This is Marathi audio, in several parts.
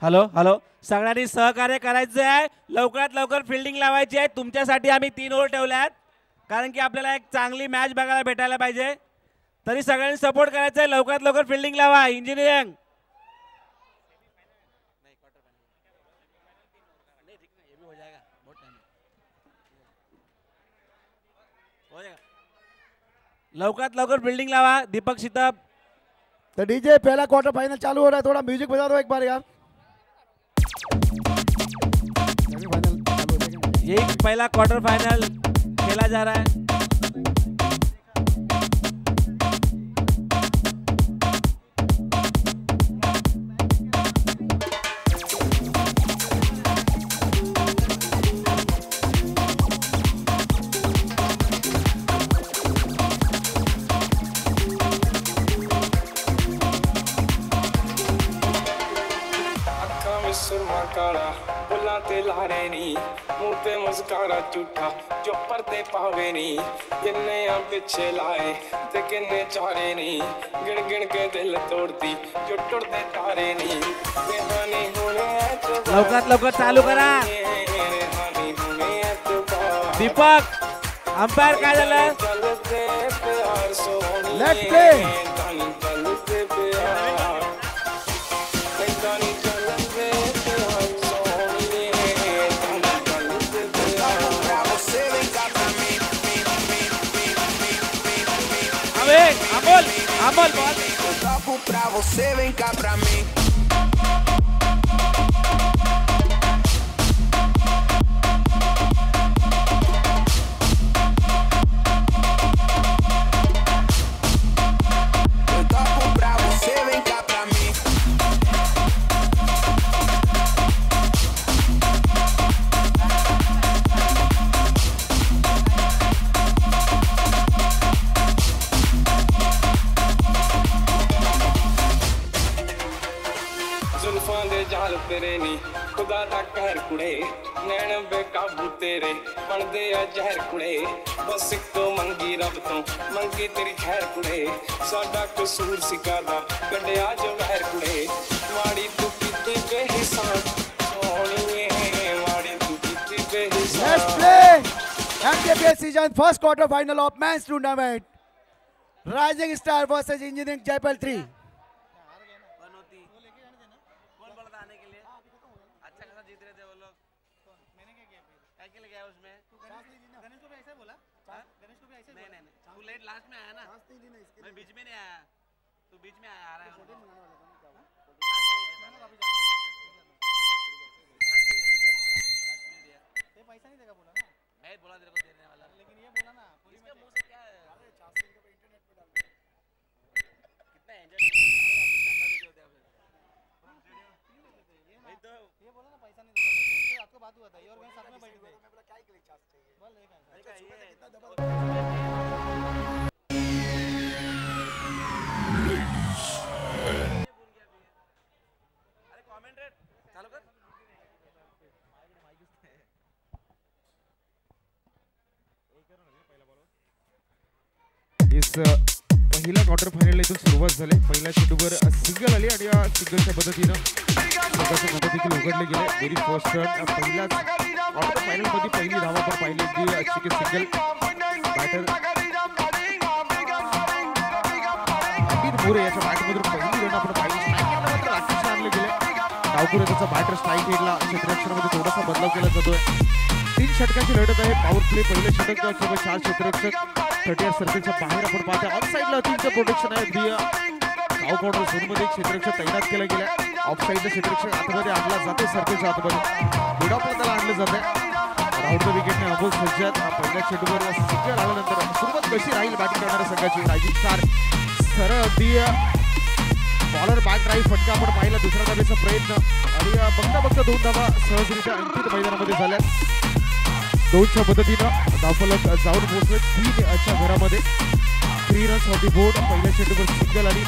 हॅलो हॅलो सगळ्यांनी सहकार्य करायचं आहे. लवकरात लवकर फिल्डिंग लावायची आहे. तुमच्यासाठी आम्ही 3 ओव्हर ठेवल्यात कारण की आपल्याला एक चांगली मॅच बघायला भेटायला पाहिजे. तरी सगळ्यांनी सपोर्ट करायचा आहे. लवकरात लवकर फिल्डिंग लावा. इंजिनिअरिंग लवकरात लवकर बिल्डिंग लावा. दीपक शितप. तो डीजे पहला क्वार्टर फाइनल चालू हो रहा है, थोड़ा म्यूजिक बजा दो एक बार यार. यही पहला क्वार्टर फाइनल खेला जा रहा है. मुँह मुस्कारा झूठा जो पर्दे पावे नी किन्ने पिछे लाए ते किन्ने चारे नी गिन गिन के दिल तोड़ती जो टुटते तारे नी बेहानी होने लवकरात लवकर चालू करा. दीपक अंपायर काय झालं. Let's play. Amol, Amol, ball. Papo pra você, vem cá pra mim. तेरे नी खुदा दा कहर कुड़े नैन बेकाबू तेरे बनदे आ जहर कुड़े बस इको मंगी रब तो मंगी तेरी खैर कुड़े साडा कसूर सिकादा कड्डिया जो वहर कुड़े माड़ी तू कीती बेहिसाब सोहणीए माड़ी तू कीती बेहिसाब. Let's play MKBL season first quarter final of men's tournament. Rising Star versus Engineering Jaipal 3. Last में आया ना. मैं बीच में नहीं आया. तू बीच में आया. आ रहा है पैसा नहीं देगा बोला ना. मैं बोला तेरे को देने वाला लेकिन ये बोला ना इसके मुंह से क्या है. इंटरनेट पे डाल दे. कितना एंजॉय ये बोला ना पैसा नहीं देगा. तो आपको बात हुआ था और मैं साथ में बैठ गए. मैं बोला क्या के लिए चार्ज चाहिए. बोल देखा ये कितना डबल. इस पहिला क्वार्टर फायनल इथून सुरुवात झाली. पहिल्या चेंडूवर सिंगल आली आणि या सिंगलच्या पद्धतीनं स्वतःचे खाते देखील उघडले गेले. व्हेरी फर्स्ट रन पहिल्याच क्वार्टर फायनल मध्ये पहिली धावा पण पाहिली की अच्छी सिंगल बॅटर अमित मोरे याच्या बॅटमधून पहिली रन आपण पाहिली. स्ट्राईक मात्र राकेश आणले गेले. डावपुरे त्याचा बॅटर स्ट्राईक हेडला क्षेत्ररक्षणामध्ये थोडासा बदलाव केला जातोय. 3 षटकांची लढत आहे. पॉवर प्ले पहिले षटक किंवा 4 क्षेत्ररक्षक 30 सर्कलच्या बाहेर आपण पाहतो. ऑन साइडला अतिरिक्त प्रोटेक्शन आहे. साऊ कॉर्नर झोनमध्ये क्षेत्ररक्षक तैनात केला गेला. ऑफ साइडला क्षेत्ररक्षक आतमध्ये आणला जातो. सर्कलच्या आतमध्ये मिड ऑफला त्याला आणलं जाते. राऊंड द विकेटने अमोल सज्जाद पहिल्या चेंडूवर सिंगल आल्यानंतर सुरुवात कशी राहील बॅटिंग करणाऱ्या संघाची. रायझिंग स्टार सरळ अगदी बॉलर बॅक ड्राईव्ह फटका आपण पाहिला. दुसऱ्या धावेचा प्रयत्न आणि बघता बघता 2 धावा सहजरित्या अंकित मैदानामध्ये झाल्या. 2च्या पद्धतीनं धावफलक जाऊन पोहोचले 3च्या घरामध्ये. 3 रन्स ऑफ द बोर्ड. पहिल्या चेंडूवर सिंगल आली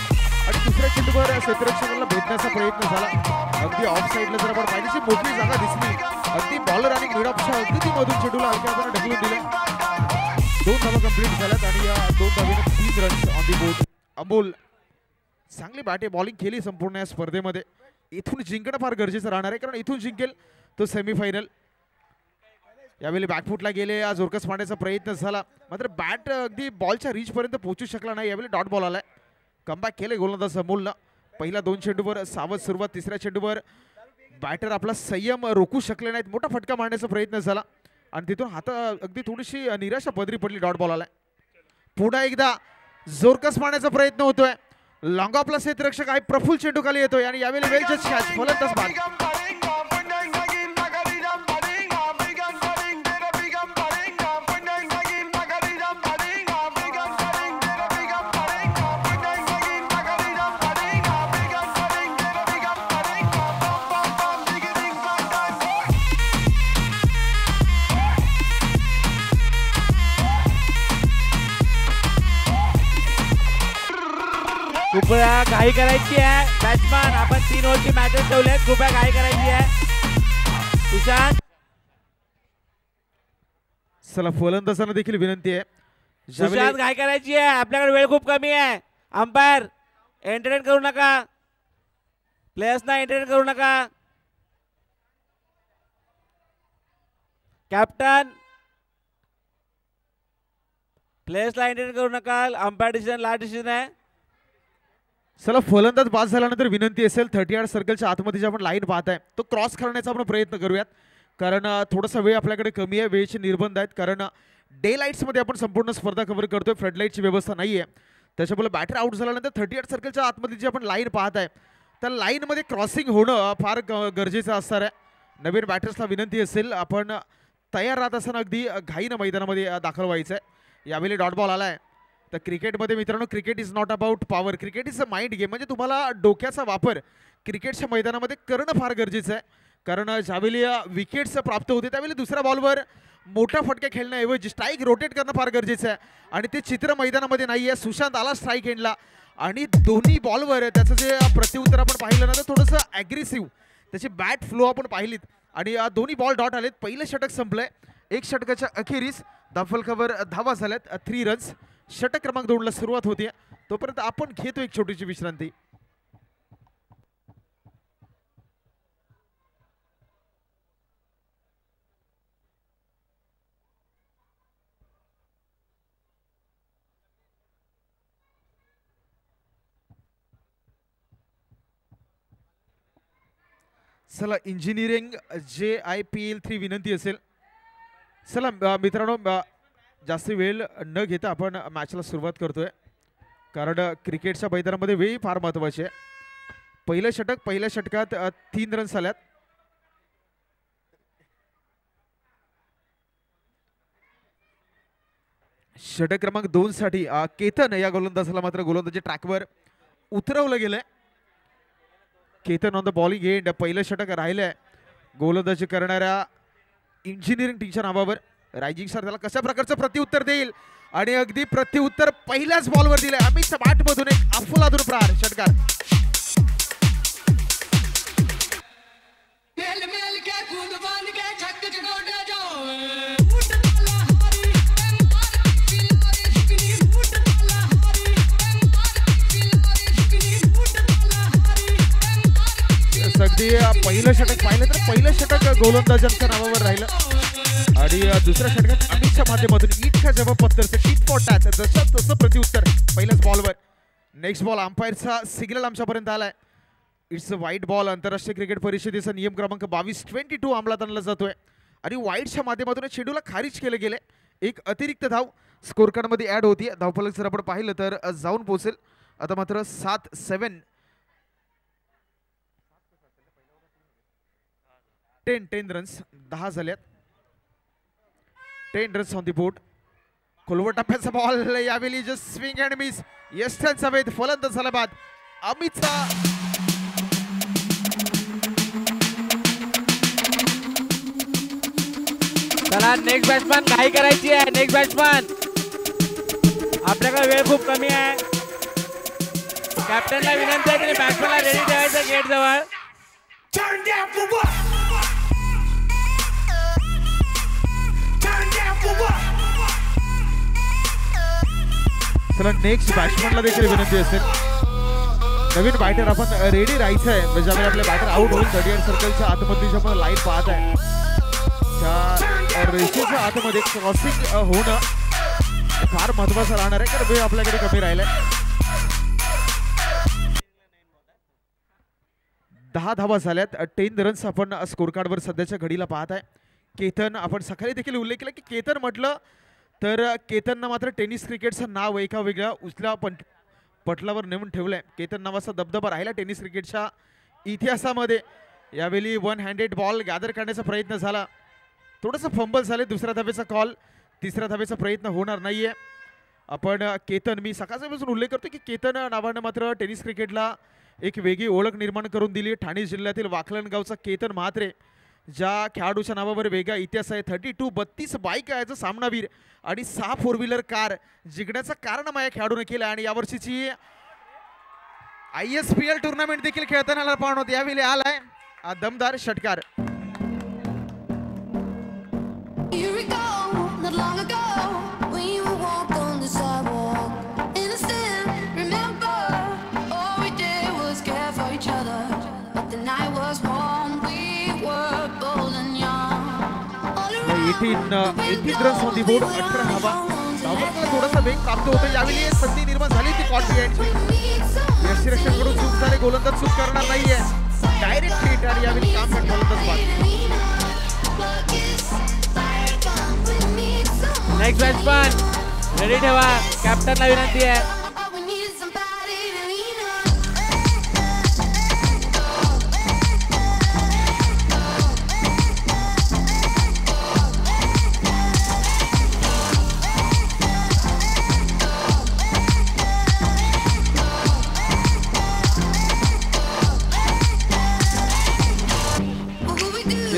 आणि दुसऱ्या चेंडूवर क्षेत्ररक्षकाला भेटण्याचा प्रयत्न झाला. अगदी ऑफ साइडला जर आपण पाहिल्याची मोठी जागा दिसली. अगदी बॉलर आणि मिड ऑफच्या अगदी मधून चेंडूला हलक्या हाताने ढकलून दिलं. 2 धावा कंप्लीट झाल्यात आणि या 2 धावेने 30 runs on the board. Amol चांगली बॅटिंग बॉलिंग केली संपूर्ण या स्पर्धेमध्ये. इथून जिंकणं फार गरजेचं राहणार आहे, कारण इथून जिंकेल तो सेमीफायनल. यावेळी बॅकफुटला गेले, आज जोरकस मारण्याचा प्रयत्न झाला, मात्र बॅट अगदी बॉलच्या रीच पर्यंत पोहोचू शकला नाही. यावेळी डॉट बॉल आलाय. कमबॅक केले गोलंदाज अमोलनं. पहिल्या 2 चेंडूवर सावध सुरुवात, तिसऱ्या चेंडूवर बॅटर आपला संयम रोखू शकले नाहीत, मोठा फटका मारण्याचा प्रयत्न झाला आणि तिथून हात अगदी थोडीशी निराशा पदरी पडली. डॉट बॉल आलाय. पुन्हा एकदा जोरकस मारण्याचा प्रयत्न होतोय. लॉंग ऑफला क्षेत्ररक्षक आहे, प्रफुल्ल चेंडू खाली येतोय आणि यावेळी वेल जज कॅच, फलंदाज बाद. कृपया घाई करायची आहे बॅट्समॅन, आपण 3 ओव्हरची मॅचेस ठेवले, कृपया घाई करायची आहे. सुशांत चला फलंदाजांना देखील विनंती आहे, सुशांत घाई करायची आहे, आपल्याकडे वेळ खूप कमी आहे. अंपायर एंटरटेन करू नका, प्लेयर्सना एंटरटेन करू नका. कॅप्टन प्लेयर्सला एंटरटेन करू नका. अंपायर डिसिजन लास्ट डिसिजन आहे. चला फलंदाज बाद झाल्यानंतर विनंती असेल 30 सर्कलच्या आतमध्ये जे आपण लाईन पाहताय तो क्रॉस करण्याचा आपण प्रयत्न करूयात, कारण थोडासा वेळ आपल्याकडे कमी आहे, वेळेचे निर्बंध आहेत, कारण डे लाईट्समध्ये आपण संपूर्ण स्पर्धा कव्हर करतोय, फ्लड लाईटची व्यवस्था नाही आहे. त्याच्यामुळे बॅटर आउट झाल्यानंतर 30 सर्कलच्या आतमध्ये जी आपण लाईन पाहताय त्या लाईनमध्ये क्रॉसिंग होणं फार गरजेचं असणार आहे. नवीन बॅटर्सला विनंती असेल, आपण तयार राहत असताना अगदी घाईनं मैदानामध्ये दाखल व्हायचं आहे. यावेळी डॉट बॉल आला आहे. तर क्रिकेटमध्ये मित्रांनो, cricket is not about power, cricket is a mind game. म्हणजे तुम्हाला डोक्याचा वापर क्रिकेटच्या मैदानामध्ये करणं फार गरजेचं आहे, कारण ज्यावेळी विकेट्स प्राप्त होते त्यावेळी दुसऱ्या बॉलवर मोठा फटका खेळण्याऐवजी स्ट्राईक रोटेट करणं फार गरजेचं आहे आणि ते चित्र मैदानामध्ये नाही आहे. सुशांत आला स्ट्राईक एंडला आणि दोन्ही बॉलवर त्याचं जे प्रत्युत्तर आपण पाहिलं ना तर थोडंसं ॲग्रेसिव्ह त्याची बॅट फ्लो आपण पाहिलीत आणि दोन्ही बॉल डॉट आलेत. पहिलं षटक संपलंय. 1 षटकाच्या अखेरीस धावफलकावर धावा झाल्यात 3 रन्स. षटक क्रमांक 2ला सुरुवात होते, तोपर्यंत आपण घेतो एक छोटीशी विश्रांती. चला इंजिनिअरिंग JIPL3 विनंती असेल. चला मित्रांनो, जास्त वेळ न घेता आपण मॅचला सुरुवात करतोय, कारण क्रिकेटच्या मैदानामध्ये वेळ फार महत्त्वाची आहे. पहिलं षटक, पहिल्या षटकात 3 रन्स आल्यात. षटक क्रमांक 2 साठी केतन या गोलंदाजाला मात्र गोलंदाजी ट्रॅकवर उतरवलं गेलंय. Ketan on the bowling end. पहिलं षटक राहिलंय गोलंदाजी करणाऱ्या इंजिनिअरिंग टीमच्या नावावर. रायझिंग स्टार त्याला कशा प्रकारचं प्रत्युत्तर देईल आणि अगदी प्रत्युत्तर पहिल्याच बॉलवर दिलंय. अमित बॅटमधून एक अफलातून प्रहार षटकार. अगदी पहिलं षटक पाहिलं तर पहिलं षटक गोलंदाजांच्या नावावर राहिलं आणि दुसऱ्या षटकात अमितच्या माध्यमातून ईट का जवाब पत्तरचं टीट फॉर टॅट जसं तसं प्रत्युत्तर पहिल्याच बॉलवर. नेक्स्ट बॉल अंपायरचा सिग्नल आमच्यापर्यंत आलाय. इट्स अ वाईट बॉल. आंतरराष्ट्रीय क्रिकेट परिषदेचा नियम क्रमांक 22-22 अंमलात आणला जातोय आणि वाईटच्या माध्यमातून शेड्यूलला खारिज केलं गेले. एक अतिरिक्त धाव स्कोर कार्डमध्ये ऍड होती. धावफलक जर आपण पाहिलं तर जाऊन पोहोचेल. आता मात्र 7-7 10 रन्स 10 झाल्यात. 10 रन्स ऑन दी बोर्ड. खोलवर टप्प्याचा बॉल यावेळी जस्ट स्विंग अँड मिस. यस्टन समेत फलंदाज झाला बाद. अमितचा चला नेक्स्ट बॅट्समॅन घाई करायची आहे. नेक्स्ट बॅट्समॅन, आपल्याकडे वेळ खूप कमी आहे. कॅप्टनला विनंती आहे की बॅट्समॅनला रेडी ठेवायचं गेट जवळ. चला नेक्स्ट बॅट्समॅनला देखील विनंती असेल. नवीन बॅटर आपण रेडी राहायचं आहे. म्हणजे ज्यावेळी आपले बॅटर आउट होईल 38 सर्कलच्या आतमधली जी आपण लाईन पाहत आहे त्या रेषेच्या आतमध्ये क्रॉसिंग होणं फार महत्वाचं राहणार आहे, कारण वेळ आपल्याकडे कमी राहिलाय. 10 धावा झाल्यात. 10 रन्स आपण स्कोर कार्डवर सध्याच्या घडीला पाहत आहे. केतन, आपण सकाळी देखील उल्लेख केला की केतन म्हटलं तर केतननं मात्र टेनिस क्रिकेटचं नाव एका वेगळ्या उचल्या पटलावर नेऊन ठेवलंय. केतन नावाचा दबदबा राहिला टेनिस क्रिकेटच्या इतिहासामध्ये. यावेळी 1 हँडेड बॉल गॅदर करण्याचा प्रयत्न झाला, थोडंसं फंबल झाले. दुसऱ्या धावेचा कॉल, तिसऱ्या धावेचा प्रयत्न होणार नाहीये. आपण केतन, मी सकाळपासून उल्लेख करतो की केतन नावानं मात्र टेनिस क्रिकेटला एक वेगळी ओळख निर्माण करून दिली. ठाणे जिल्ह्यातील वाखलन गावचा केतन म्हात्रे, ज्या खेळाडूच्या नावावर वेगळा इतिहास आहे. 32 बाईक याचा सामनावीर आणि 6 4 व्हीलर कार जिंकण्याचं कारण या खेळाडूने केलं. आणि यावर्षीची ISPL टुर्नामेंट देखील खेळताना पाहून होते. यावेळी आलाय दमदार षटकार. Eighteen runs on the board. 18 धावा. धावांना थोडासा वेग प्राप्त होतो. यावेळी संधी निर्माण झाली ती कॉन्फिडेंटची. यष्टीरक्षकाकडून चूक झाली, गोलंदाज चूक करणार नाहीये. डायरेक्ट हिट आणि यावेळी काम करत गोलंदाज बाद. नेक्स्ट बॅट्समन रेडी ठेवा, कॅप्टनला विनंती आहे.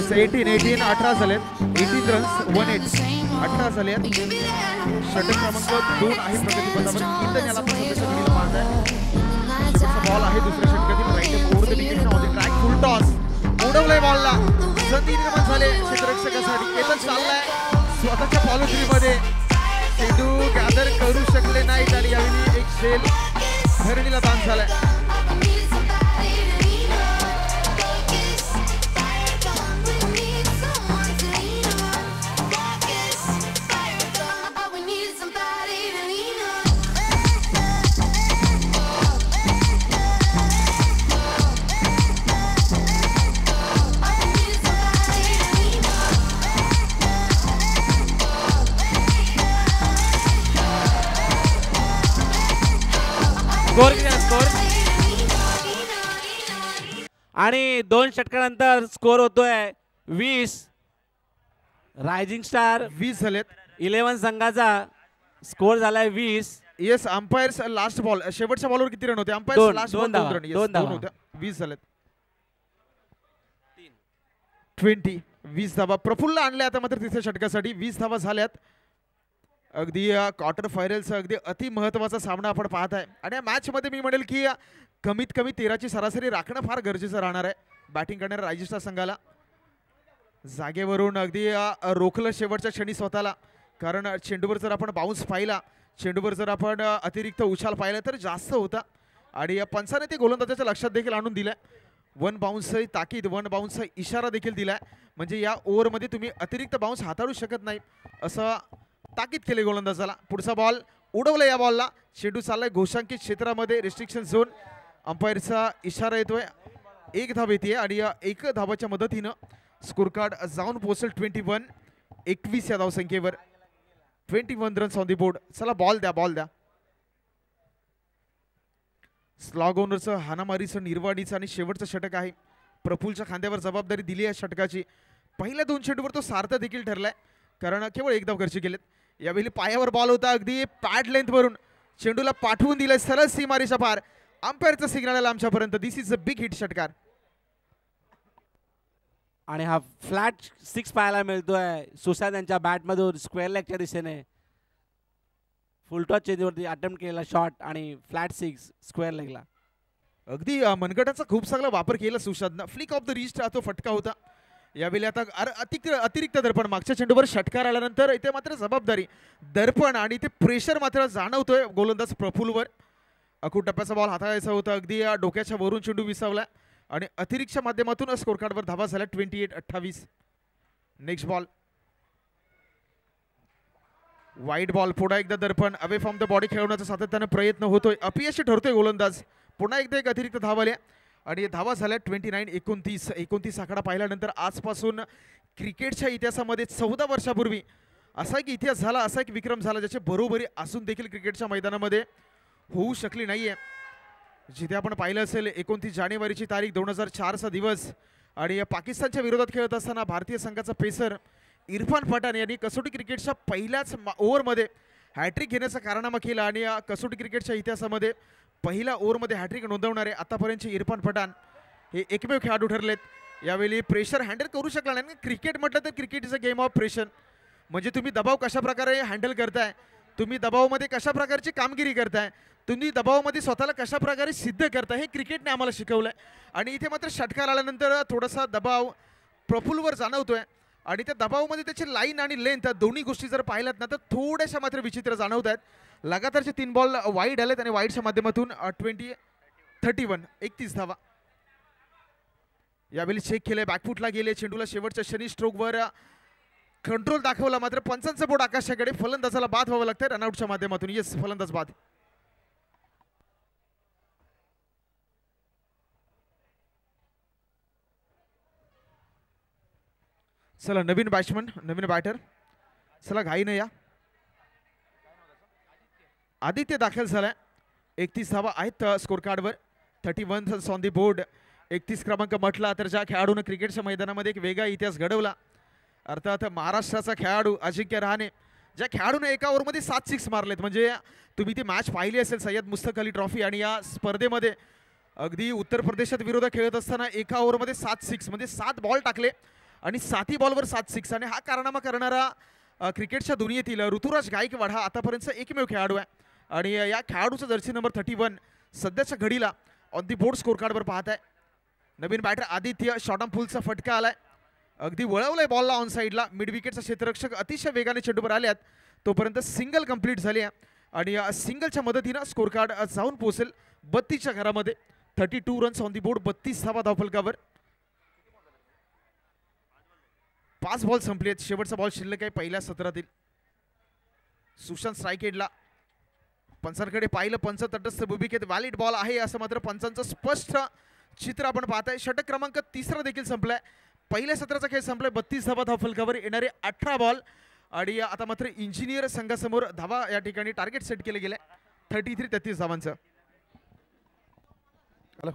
Yes, 18 झालेत. 18 रन्स 1 18 झाले. षटक क्रमांक 2 आहे प्रगतीपथावर. केतन याला सध्याच्या घडीला पाहत आहे. बॉल आहे दुसऱ्या षटकातील. Right over the wicket on the track. Full toss उडवलंय बॉलला. संधी निर्माण झाले क्षेत्ररक्षकासाठी. केतन चाललाय स्वतःच्या फॉलोथ्रीमध्ये. चेंडू गॅदर करू शकले नाहीत आणि यावेळी एक शेल धरणीला ताण झालाय. आणि 2 षटकानंतर स्कोर होतोय 20. रायझिंग स्टार 20 झालेत. 11 संघाचा स्कोर झालाय 20. येस, अंपायर्स लास्ट बॉल, शेवटच्या बॉलवर किती रन होते? Umpires last ball 2 run. दोन धावा होत्या. 20 झालेत. 20 धावा प्रफुल्ल आणले आता मात्र तिसऱ्या षटकासाठी. 20 धावा झाल्यात. अगदी क्वार्टर फायनलचा अगदी अति महत्वाचा सामना आपण पाहत आहे. आणि या मॅच मध्ये मी म्हणेल की कमीत कमी 13ची सरासरी राखणं फार गरजेचं राहणार आहे बॅटिंग करणाऱ्या राजस्थान संघाला. जागेवरून अगदी रोखलं शेवटच्या क्षणी स्वतःला, कारण चेंडूवर जर आपण बाउन्स पाहिला, चेंडूवर जर आपण अतिरिक्त उछाल पाहिला तर जास्त होता. आणि पंचाने ते गोलंदाजाच्या लक्षात देखील आणून दिलाय. 1 बाउन्स ताकीद, 1 बाउन्स इशारा देखील दिलाय. म्हणजे या ओव्हरमध्ये तुम्ही अतिरिक्त बाउन्स हाताळू शकत नाही असं ताकीद केले गोलंदाजाला. पुढचा बॉल उडवला. या बॉलला चेंडू चाललाय घोषांकित क्षेत्रामध्ये, रिस्ट्रिक्शन झोन. अंपायरचा इशारा येतोय. 1 धाव येते आणि या 1 धावाच्या मदतीनं स्कोर कार्ड जाऊन पोहोचेल 21 या धावसंख्येवर. 21 रन्स ऑन दी बोर्ड. चला बॉल द्या, बॉल द्या. स्लॉग ओनरचं, हानामारीचं, निर्वाडीचं आणि शेवटचं षटक आहे. प्रफुलच्या खांद्यावर जबाबदारी दिली आहे षटकाची. पहिल्या 2 चेंडूवर तो सार्थ देखील ठरलाय, कारण केवळ 1 धाव खर्च केलेत. यावेळी पायावर बॉल होता, अगदी पॅड लेंथ वरून चेंडूला पाठवून दिलाय सरळ सीमारेषा पार. अंपायरचा सिग्नल आला आमच्यापर्यंत. दिस इज अ बिग हिट षटकार. आणि हा फ्लॅट 6 पाहायला मिळतोय सुशांत यांच्या बॅटमधून स्क्वेअर लेगच्या दिशेने. फुलटॉस चेंजवरती अटेम्प्ट केलेला शॉट आणि फ्लॅट 6 स्क्वेअर लेगला. अगदी मनगटाचा खूप चांगला वापर केला सुशांतनं. फ्लिक ऑफ द रिस्ट हा तो फटका होता. यावेळी आता अतिरिक्त दर्पण, मागच्या चेंडूवर षटकार आल्यानंतर इथे मात्र जबाबदारी, दर्पण आणि ते प्रेशर मात्र जाणवतोय गोलंदाज प्रफुलवर. अकूट टप्प्याचा बॉल हाताळायचा होता, अगदी डोक्याच्या वरून चेंडू विसावला आणि अतिरिक्तच्या माध्यमातून स्कोर कार्डवर धावा झाल्या 28-28. नेक्स्ट बॉल वाईट बॉल, पुन्हा एकदा दर्पण अवे फ्रॉम द बॉडी खेळवण्याचा सातत्याने प्रयत्न होतोय, अपयशी ठरतोय गोलंदाज. पुन्हा एकदा एक अतिरिक्त धाव आल्या आणि धावा झाल्या 29-29. 29 आकडा पाहिल्यानंतर आजपासून क्रिकेटच्या इतिहासामध्ये 14 वर्षापूर्वी असा एक इतिहास झाला, असा एक विक्रम झाला ज्याचे बरोबरी असून देखील क्रिकेटच्या मैदानामध्ये होऊ शकली नाहीये. जिथे आपण पाहिलं असेल 29 जानेवारीची तारीख 2004चा दिवस आणि पाकिस्तानच्या विरोधात खेळत असताना भारतीय संघाचा पेसर इरफान पठाण यांनी कसोटी क्रिकेटच्या पहिल्याच ओव्हरमध्ये हॅट्रिक घेण्याचा कारनामा केला आणि या कसोटी क्रिकेटच्या इतिहासामध्ये पहिल्या ओव्हरमध्ये हॅट्रिक नोंदवणारे आतापर्यंतचे इरफान पठाण हे एकमेव खेळाडू ठरलेत. यावेळी प्रेशर हँडल करू शकला नाही. क्रिकेट म्हटलं तर cricket is a game of pressure, म्हणजे तुम्ही दबाव कशा प्रकारे हँडल करताय, तुम्ही दबावामध्ये कशा प्रकारची कामगिरी करताय, तुम्ही दबावामध्ये स्वतःला कशा प्रकारे सिद्ध करताय, हे क्रिकेटने आम्हाला शिकवलंय. आणि इथे मात्र षटकार आल्यानंतर थोडासा दबाव प्रफुल्लवर जाणवतोय आणि त्या दबावामध्ये त्याची लाईन आणि लेंथ दोन्ही गोष्टी जर पाहिल्यात ना तर थोड्याशा मात्र विचित्र जाणवत आहेत. लगातारचे 3 बॉल वाईड आलेत आणि वाईडच्या माध्यमातून 31 धावा. यावेळी चेक केले, बॅकफुटला गेले, चेंडूला शेवटच्या शनी स्ट्रोकवर कंट्रोल दाखवला, मात्र पंचांचं बोट आकाशाकडे. फलंदाजाला बाद व्हावं लागतंय रनआउटच्या माध्यमातून. येस, फलंदाज बाद. चला नवीन बॅट्समन, नवीन बॅटर. चला घाईनं या. आदित्य दाखल झालाय. 31 धावा आहेत स्कोर कार्डवर. 31 रन्स ऑन दी बोर्ड. 31 क्रमांक म्हटला तर ज्या खेळाडूने क्रिकेटच्या मैदानामध्ये एक वेगळा इतिहास घडवला, अर्थात महाराष्ट्राचा खेळाडू अजिंक्य रहाणे, ज्या खेळाडूने एका ओव्हरमध्ये 7 सिक्स मारलेत. म्हणजे तुम्ही ती मॅच पाहिली असेल, सय्यद मुस्तक अली ट्रॉफी, आणि या स्पर्धेमध्ये अगदी उत्तर प्रदेशात विरोधात खेळत असताना एका ओव्हरमध्ये 7 सिक्स, म्हणजे 7 बॉल टाकले आणि 7ही बॉलवर 7 सिक्स. आणि हा कारनामा करणारा क्रिकेटच्या दुनियेतील ऋतुराज गायकवाड हा आतापर्यंतचा एकमेव खेळाडू आहे. आणि या खेळाडूचा जर्सी नंबर 31 सध्याच्या घडीला ऑन दी बोर्ड स्कोर कार्डवर पाहत आहे. नवीन बॅटर आदित्य, शॉर्ट ऑन फुलचा फटका आलाय, अगदी वळवलंय बॉलला ऑन साईडला. मिड विकेटचा क्षेत्ररक्षक अतिशय वेगाने चेंडूवर आल्यात, तोपर्यंत सिंगल कंप्लीट झाली आहे आणि या सिंगलच्या मदतीनं स्कोर कार्ड जाऊन पोहोचेल 32च्या घरामध्ये. 32 रन्स ऑन दी बोर्ड, 32 धावा धावफलकावर. 5 बॉल संपले आहेत, शेवटचा बॉल शिल्लक आहे पहिल्या सत्रातील. सुशांत स्ट्राईक एंडला. पंचांकडे पाहिलं, पंच तटस्थ भूमिकेत, व्हॅलिड बॉल आहे असं मात्र पंचांचं स्पष्ट चित्र आपण पाहताय. षटक क्रमांक 3 देखील संपलाय. पहिल्या सत्राचा खेळ संपलाय. 32 धावा धावफलकावर, येणारे 18 बॉल. आणि आता मात्र इंजिनियर संघासमोर धावा या ठिकाणी टार्गेट सेट केले गेले 33 धावांचं. हेलो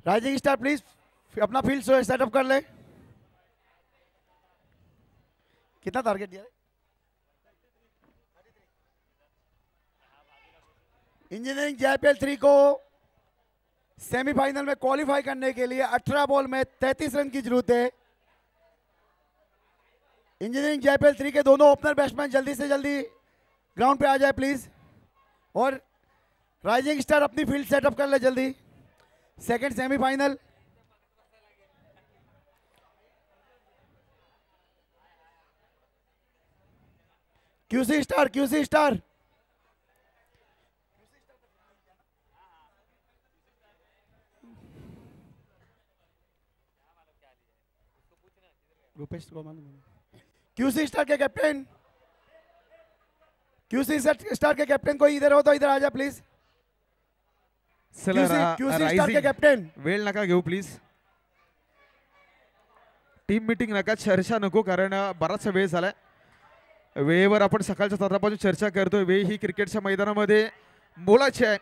राइजिंग स्टार प्लीज अपना फील्ड सेटअप कर ले. कितना टारगेट दिया है? इंजीनियरिंग JIPL 3 को सेमीफाइनल में क्वालिफाई करने के लिए 18 बॉल में 33 रन की जरूरत है. इंजीनियरिंग JIPL 3 के दोनों ओपनर बैट्समैन जल्दी से जल्दी ग्राउंड पे आ जाए प्लीज. और राइजिंग स्टार अपनी फील्ड सेटअप कर ले जल्दी. Second semifinal. QC star Rupesh को मालूम. QC स्टार के कैप्टन, QC स्टार के कैप्टन कोई इधर हो तो इधर आ जा please. QC star K captain वेळ नका घेऊ प्लीज. टीम मीटिंग नका, चर्चा नको, कारण बराचसा वेळ झालाय. वेळेवर आपण सकाळच्या सत्रापासून चर्चा करतोय. वेळ ही क्रिकेटच्या मैदानामध्ये मोलाची आहे,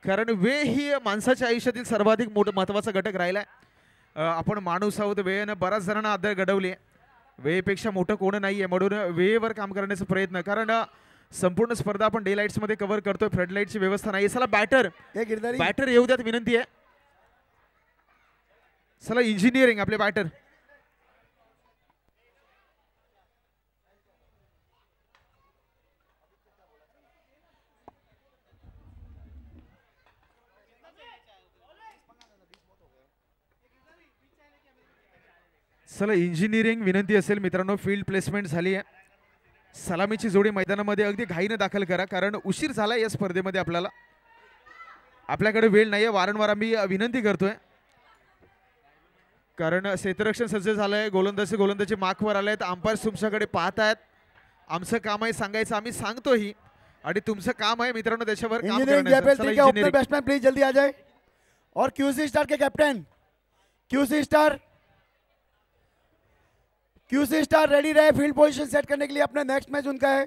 कारण वेळ ही माणसाच्या आयुष्यातील सर्वाधिक महत्त्वाचा घटक राहिलाय. आपण माणूस आहोत, वेळेनं बऱ्याच जणांना आदर घडवली. वेळेपेक्षा मोठं कोण नाही आहे, म्हणून वेळेवर काम करण्याचा प्रयत्न, कारण संपूर्ण स्पर्धा आपण डे लाईट्स मध्ये कव्हर करतोय. फ्लड लाईटची व्यवस्था नाही. चला बॅटर येऊ द्यात विनंती आहे. चला इंजिनिअरिंग आपले बॅटर. चला इंजिनिअरिंग विनंती असेल मित्रांनो, फील्ड प्लेसमेंट झाली आहे. सलामीची जोडी मैदानामध्ये अगदी घाईनं दाखल करा, कारण उशीर झाला या स्पर्धेमध्ये आपल्याला. आपल्याकडे वेळ नाहीये, वारंवार आम्ही विनंती करतोय, कारण क्षेत्ररक्षण सज्ज झालंय, गोलंदाजी मार्कवर आलेत, अंपायर्स तुमच्याकडे पाहत आहेत. आमचं काम आहे सांगायचं, आम्ही सांगतोही, आणि तुमचं काम आहे मित्रांनो त्याच्यावर काम ओपनर बैट्समैन प्लीज जल्दी आ जाए. और क्यूसी स्टार के कैप्टन क्यूसी स्टार रेडी रहे फील्ड पोजीशन सेट करने के लिए. अपना नेक्स्ट मैच उनका है.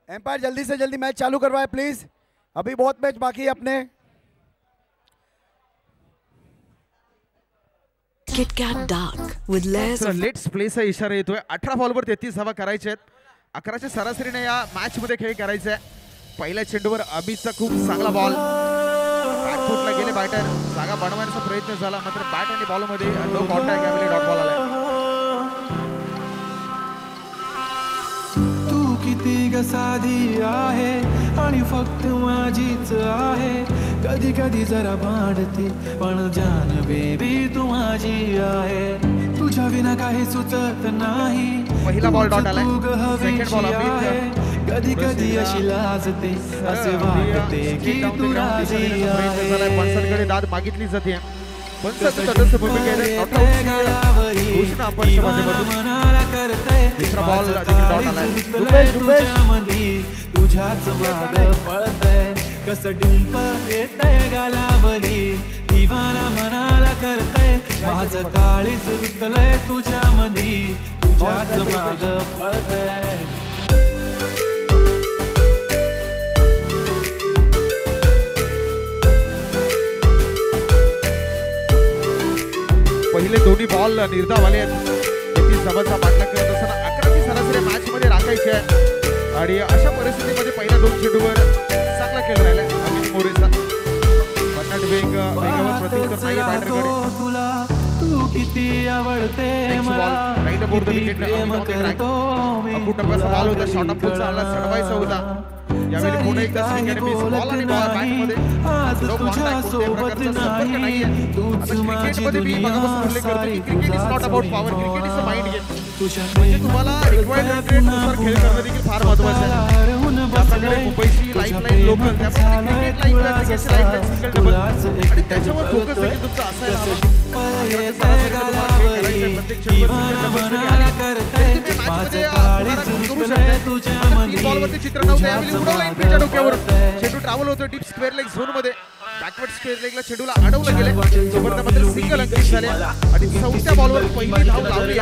एम्पायर जल्दी से जल्दी मैच चालू करवाए प्लीज. अभी बहुत मैच बाकी है अपने. KitKat Dark with layers of let's प्लेचा इशारा येतोय. 18 बॉलवर 33 धावा करायच्या आहेत. 11च्या सरासरीने या मॅच मध्ये खेळ करायचा आहे. पहिल्या चेंडूवर अमितचा खूप चांगला बॉल, बॅकफुटला गेले बॅटर, जागा बनवण्याचा प्रयत्न झाला, मात्र बॅट आणि बॉल मध्ये नो कॉन्टॅक्ट, यावेळी डॉट बॉल आला. किती ग साधी आहे आणि फक्त माझीच आहे. कधी कधी जरा भांडते पण जान बेबी तू माझी आहे. तुझ्या विना काही सुचत नाही. पहिला बॉल डॉट आलाय. Second ball Amit. कधी कधी अशी लाजते असे वाटते की तू राजी आहे. पंचांकडे दाद मागितली जाते. पंचांचं तटस्थ भूमिकेने घोषणा आपण दुसरा बॉल डॉट आलाय. तुझ्याच माग पळतय कसं डिंप येतय गालावरी. दिवाना मनाला करतय माझं काळीच रुतलंय तुझ्या मधी. तुझ्याच माग पळतय. पहिले दोन्ही बॉल निर्धाव आले आहेत. जबाचा पाठलाग करत असताना 11ची सरासरी मॅच मध्ये राखायची आहे, आणि अशा परिस्थितीमध्ये पहिल्या 2 चेंडूवर चांगला खेळ राहिला अमित मोरेचा. बन्नाट वेगावर प्रत्युत्तर नाही बॅटरकडे. तू किती आवडते मला राईट बोर्ड विकेट बॉल होता, शॉर्ट ऑफ पुढचा आला, चढवायचा होता. यावेळी पुन्हा एकदा स्विंग मिस बॉल आणि बॅटमध्ये नो कॉन्टॅक्ट, कोणत्याही प्रकारचा संपर्क नाहीये. क्रिकेटमध्ये मी मगापासून उल्लेख करतो की cricket is not about power, cricket is a mind game. म्हणजे तुम्हाला रिक्वायर्ड क्रिकेटनुसार खेळ करणं देखील फार महत्त्वाचं आहे. त्याप्रकारे मुंबईची लाईफलाईन लोकल, त्याप्रमाणे क्रिकेट लाईफलाईन सिंगल डबल, आणि त्याच्यावर फोकस देखील तुमचा असायला हवा. चित्र नव्हतं यावेळी उडवला एंट्रीच्या डोक्यावर. चेंडू ट्रॅव्हल होतो डीप स्क्वेअर लेग झोन मध्ये. बॅकवर्ड स्क्वेअर लेगला चेंडूला अडवलं गेले. जोपर्यंत सिंगल अंकित झाले आणि 4थ्या बॉलवर पहिली धाव लावली.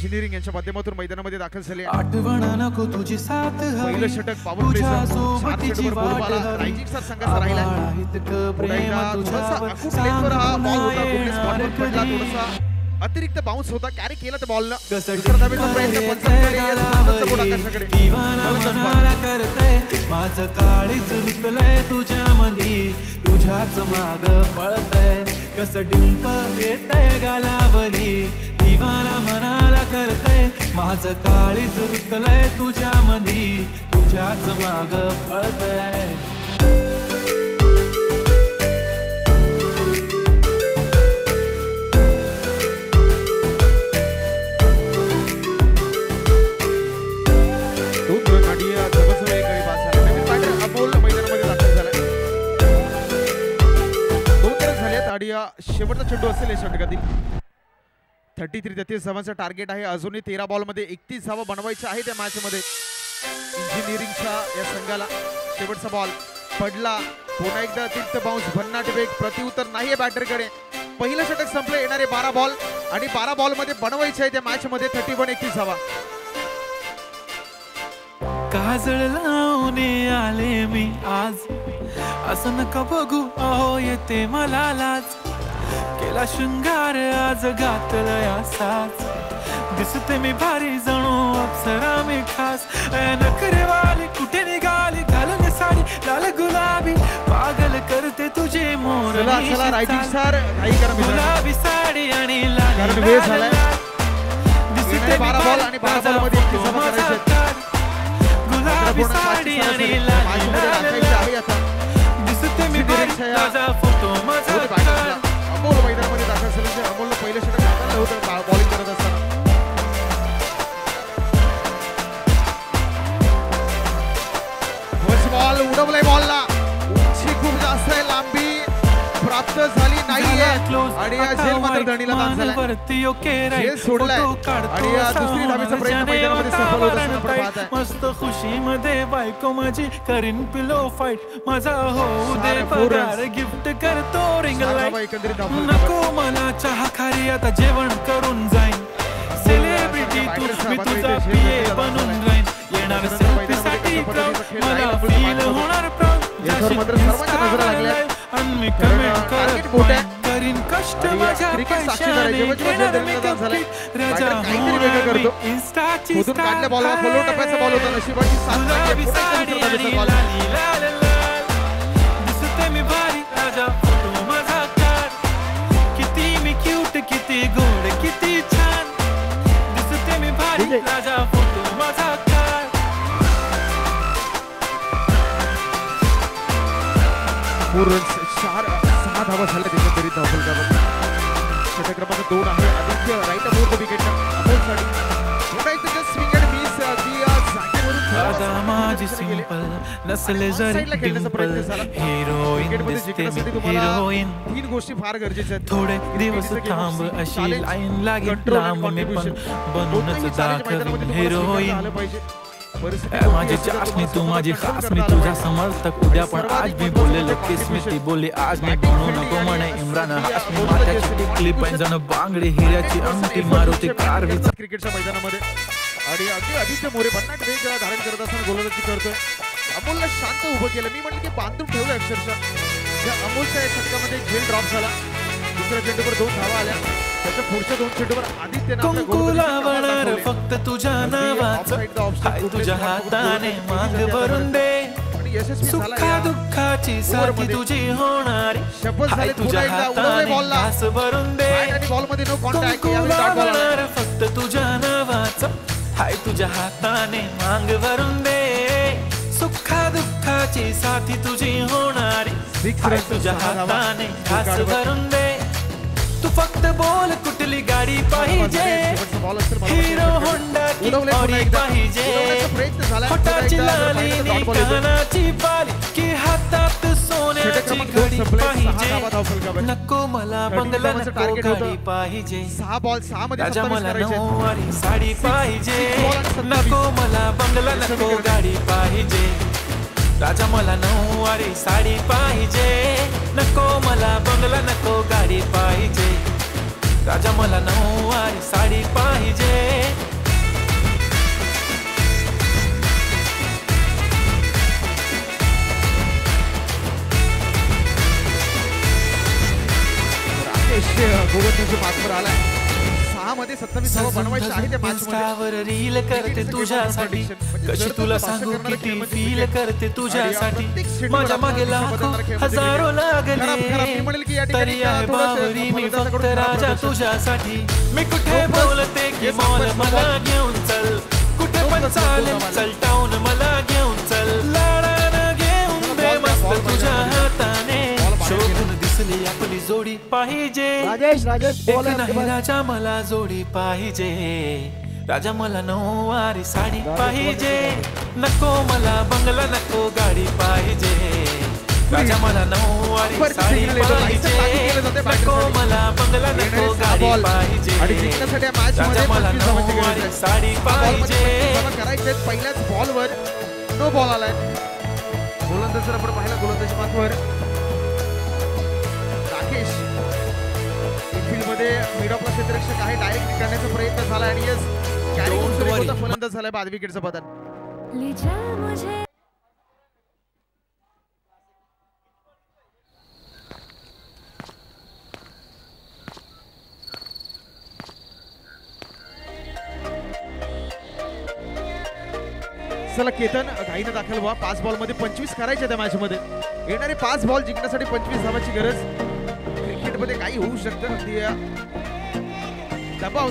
इंजिनिअरिंग यांच्या माध्यमातून मैदानामध्ये दाखल झाले. आठवण नको तुझी साथ पहिलं षटक पॉवर प्लेचं 7 चेंडूवर बोलबाला रायझिंग स्टार संघाचा राहिला. थोडासा लेगवर हा बॉल होता, कुठल्या स्पॉटवर पडला, थोडासा अतिरिक्त बाउन्स होता, कॅरी केला त्या बॉलला. दुसरा धावेचा प्रयत्न पंचांकडे. माझं काळीच रुतलंय तुझ्या मधी. तुझ्याच माग पळतय कसं डिंप येतय गालावरी. दिवाना मनाला करतय माझं काळीच रुतलंय तुझ्या मधी. तुझ्याच माग पळतय. शेवटचा चेंडू असेल या षटकातील. 33 धावांचं टार्गेट आहे. अजूनही 13 बॉलमध्ये 31 धावा बनवायच्या आहेत या मॅच मध्ये इंजिनिअरिंगच्या या संघाला. शेवटचा बॉल पडला, पुन्हा एकदा अतिरिक्त बाउन्स, भन्नाट वेग, प्रतिउत्तर नाहीये बॅटरकडे. पहिलं षटक संपलं. येणारे 12 बॉल आणि 12 बॉल मध्ये बनवायचे आहे त्या मॅच मध्ये 31-31 हवा. काजळ लावणे आले मी आज, असं नका बघू अहो येते मला लाज. केला शृंगार आज घातलाय असाच, दिसते मी भारी जणू अप्सरा मी खास. नखरे वाली कुठे निघाली घालून साडी लाल गुलाबी, पागल करते तुझे मोर. चला रायटिंग स्टार काही करा गुलाबी साडी आणि लाल कारण वेळ झालाय. दिसते 12 बॉल आणि 12 बॉल मध्ये 31 हवा करायचे. गुलाबी साडी आणि लाल दिसते मी भारी माझा फोटो माझा अमोल मैदानामध्ये दाखल झाल्याचे. अमोलला पहिलं षटक हाताळलं होतं बॉलिंग करत असताना. फर्स्ट बॉल उडवलाय बॉलला, उंची खूप जास्त आहे, लांबी प्राप्त झाली नाहीये आणि झेल मात्र धरणीला दान झालाय. झेल सोडलाय आणि दुसरी धावेचा प्रयत्न मैदानामध्ये सफल होत असताना आपण पाहत आहे. मस्त खुशी मध्ये बायको माझी करीन पिलो फाईट, माझा होऊ दे पगार गिफ्ट करतो रिंग लाईट. नको मला चहा खारी आता जेवण करून जाईन, सेलिब्रिटी तू मी तुझा पिये बनून जाईन. येणार सेल्फी साठी मला फील होणार प्राऊड. मात्र सर्वांच्या नजरा लागल्या आणि मी कमेंट करत करीन कष्ट माझ्या पैशाने घेणार मी कपकीट राजा होणार मी इंस्टाची स्टार. गुलाबी साडी आणि लाली लाल लाल, दिसते मी भारी राजा फोटो माझा काढ. किती मी क्यूट किती गोड किती छान, दिसते मी भारी राजा फोटो माझा काढ. 4 रन्स 6 धावा झाल्या एकंदरीत धावफलकावर. षटक क्रमांक 2 आहे Aditya right above the wicket. अमोलसाठी पुन्हा एकदा जस्ट स्विंग अँड मिस अगदी जागेवरून राधा माझी सिंपल नसले जरी डिंपल, हिरोईन दिसते मी हिरोईन. 3 गोष्टी फार गरजेच्या आहेत. थोडे दिवस थांब अशी लाईन लागेल लांब मी पण बनूनच दाखवीन हिरोईन. माझी चाचणी तू माझी खास, मी तुझ्या समर्थक उद्या पण आज मी बोललेलो किस्मती बोलली आज मी बनू नको म्हणे इम्रान हाशमी. माथ्याची टिकली पैंजण बांगडी हिऱ्याची अंगठी मारुती कारवीचा. क्रिकेटच्या मैदानामध्ये आणि अगदी आदित्य मोरे भन्नाट वेग धारण करत असताना गोलंदाजी करतोय. अमोलला शांत उभं केलं, मी म्हटलं की बांधून ठेवलं अक्षरशः. ज्या अमोलच्या षटकामध्ये झेल ड्रॉप झाला, दुसऱ्या चेंडूवर 2 धावा आल्या. त्याच्या पुढच्या 2 चेंडूवर आदित्यने कुंकुलावणार फक्त तुझ्या नावाचं, हाय तुझ्या हाताने माग भरून दे. सुखा दुःखाची साथी तुझी होणारी, हाय तुझ्या हाताने घास भरून दे. कुंकुलावणार फक्त तुझ्या नावाचं, हाय तुझ्या हाताने मांग भरून दे. सुखा दुःखाची साथी तुझी होणारी, हाय तुझ्या हाताने घास भरून दे. तू फक्त बोल कुठली गाडी पाहिजे, हिरो होंडा की ऑडी पाहिजे. खोटाची लाली नी कानाची बाली की हातात सोन्याची घडी पाहिजे. नको मला बंगला नको गाडी पाहिजे, 6 बॉल 6 मध्ये राजा मला नऊवारी साडी पाहिजे. नको मला बंगला नको गाडी पाहिजे, राजा मला नऊवारी साडी पाहिजे. नको मला बंगला नको गाडी पाहिजे, राजा मला नऊवारी साडी पाहिजे. राकेश गोगंटीच्या मार्कवर आलाय. 6 मध्ये 27 धावा बनवायच्या आहेत त्या मॅच मध्ये. रील करते तुझ्यासाठी, कशी तुला सांगू किती फील करते तुझ्यासाठी. माझ्या मागे लाखो हजारो लागले, तरी आहे बावरी मी फक्त राजा तुझ्यासाठी. मी कुठे बोलते की मॉल मला घेऊन चल, कुठे पण चालेल चल टाऊन मला घेऊन चल. लाडानं घेऊन दे मस्त तुझ्या हाताने, शोभून दिसली आपली जोडी पाहिजे. राजेश एक नाही राजा मला जोडी पाहिजे, राजा मला नऊवारी साडी पाहिजे. नको मला बंगला नको गाडी पाहिजे, राजा मला नऊवारी साडी पाहिजे. नको मला बंगला नको गाडी पाहिजे, राजा मला नऊवारी साडी पाहिजे. करायचे पहिल्याच बॉलवर नो बॉल आलाय. गोलंदाज जर आपण पाहिला गोलंदाजी मार्कवर राकेश मध्ये मिड ऑफला क्षेत्ररक्षक आहे, डायरेक्ट करण्याचा प्रयत्न झाला आणि यस कॅरी होता, फलंदाज झालाय बाद विकेटचं पतन. चला केतन घाईनं दाखल व्हा. 5 बॉल मध्ये 25 करायचे त्या मॅच मध्ये. येणारे 5 बॉल जिंकण्यासाठी 25 धावांची गरज. क्रिकेटमध्ये काही होऊ शकतं. अगदी दबाव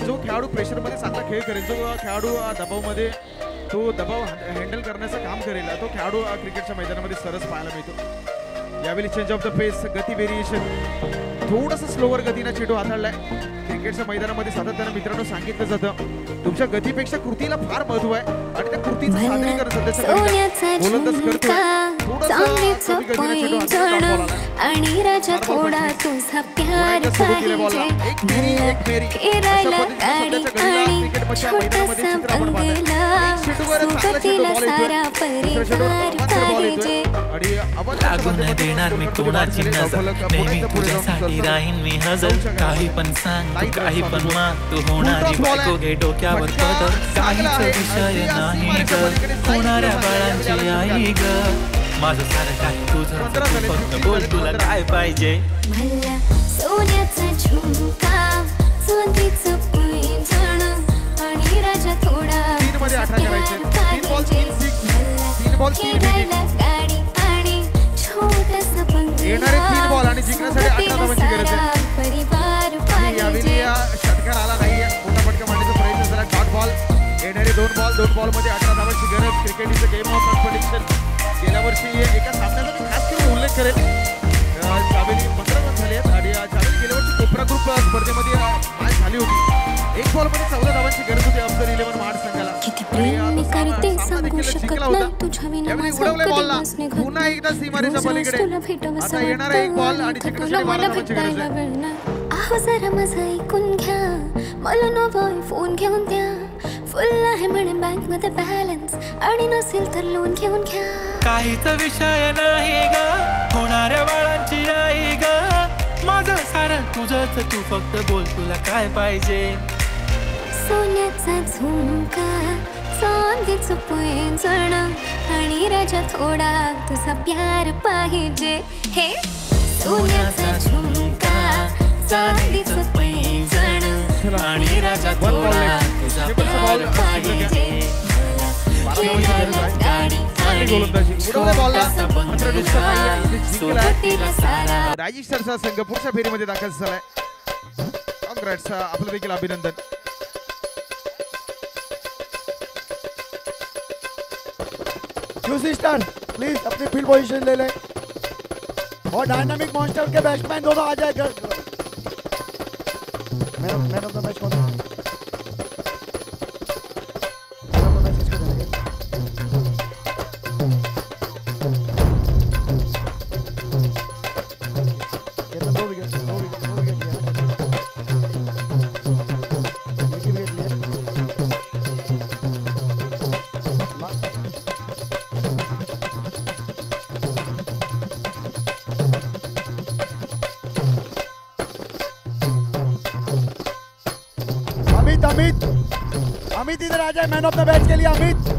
जो खेळाडू प्रेशर मध्ये चांगला खेळ करेल, जो खेळाडू दबावमध्ये तो दबाव हँडल करण्याचं काम करेल, तो खेळाडू क्रिकेटच्या मैदानामध्ये सरस पाहायला मिळतो. यावेळी चेंज ऑफ द पेस, गती व्हेरिएशन, थोडंसं स्लोवर गतीनं चेंडू हाताळलाय. क्रिकेटच्या मैदानामध्ये सातत्यानं मित्रांनो सांगितलं जातं तुमच्या गतीपेक्षा कृतीला फार महत्व आहे आणि त्या कृतीचं सादरीकरण सध्याच्या गोलंदाज करतो. आणि राजा थोडा तुझा प्यार पाहिजे केरायला गाडी आणि छोटासा बंगला सुगतीला सारा परिवार पाहिजे. लागून नाही देणार मी कोणाची नजर, नेहमी तुझ्यासाठी राहीन मी हजर. काही पण सांग तू, काही पण मान, तू होणारी बायको घे डोक्यावर पदर. काहीच विषय नाही ग, होणाऱ्या बाळांची आई ग. माझं सारं काही तुझं, फक्त बोल तुला काय पाहिजे. भला सोन्याचा झुमका, चांदीचं पैंजण आणि राजा थोडा तुझा प्यार पाहिजे. भला केरायला गाडी आणि छोटासा बंगला सुगतीला सारा परिवार पाहिजे. षटकार आला नाही, मोठा फटका मारण्याचा प्रयत्न झाला. Dot ball. येणारे 2 बॉल मध्ये 18 धावांची गरज. Cricket is a game of competition. गेल्या वर्षी एका सामन्याचा मी खास करून उल्लेख करेल. चावेली 15 रन झाले आहेत आणि चावेली गेल्या वर्षी कोपरा ग्रुप स्पर्धेमध्ये मॅच झाली होती. 1 बॉल मध्ये 14 धावांची गरज होती अफजल 11 महाड संघाला. किती प्रेम मी करते सांगू शकत नाही तुझ्या विना माझा कधी दिवस निघत पुन्हा एकदा सीमारेषा पलीकडे. तुला भेटावं आता येणार एक बॉल आणि जिंकण्यासाठी मला 12 धावांची गरज आहे. भेटायला वेळ. आहो जरा माझं ऐकून घ्या, मला नवा फोन घेऊन द्या. फुल आहे म्हणे बँक मध्ये बॅलन्स आणि नसेल तर लोन घेऊन घ्या. काहीच विषय नाही ग, होणाऱ्या बाळांची आई ग. माझं सारं तुझंच, तू फक्त बोल तुला काय पाहिजे. सोन्याचा झुमका, चांदीचं पैंजण आणि राजा थोडा तुझा प्यार पाहिजे. हे सोन्याचा झुमका, चांदीचं पैंजण आणि राजा थोडा तुझा प्यार पाहिजे. केरायला गाडी आणि छोटासा बंगला सुगतीला सारा. राजेश सरचा संघ पुढच्या फेरीमध्ये दाखल झालाय. कॉंग्रॅट्स, आपलं देखील अभिनंदन. QC स्टार प्लीज अपनी फील्ड पोजीशन ले लें और डायनामिक मॉन्स्टर के बैट्समैन दोनों आ जाए. मैन ऑफ द मैच कौन है? अमित इधर आ जाए मैन ऑफ द मैच के लिए. अमित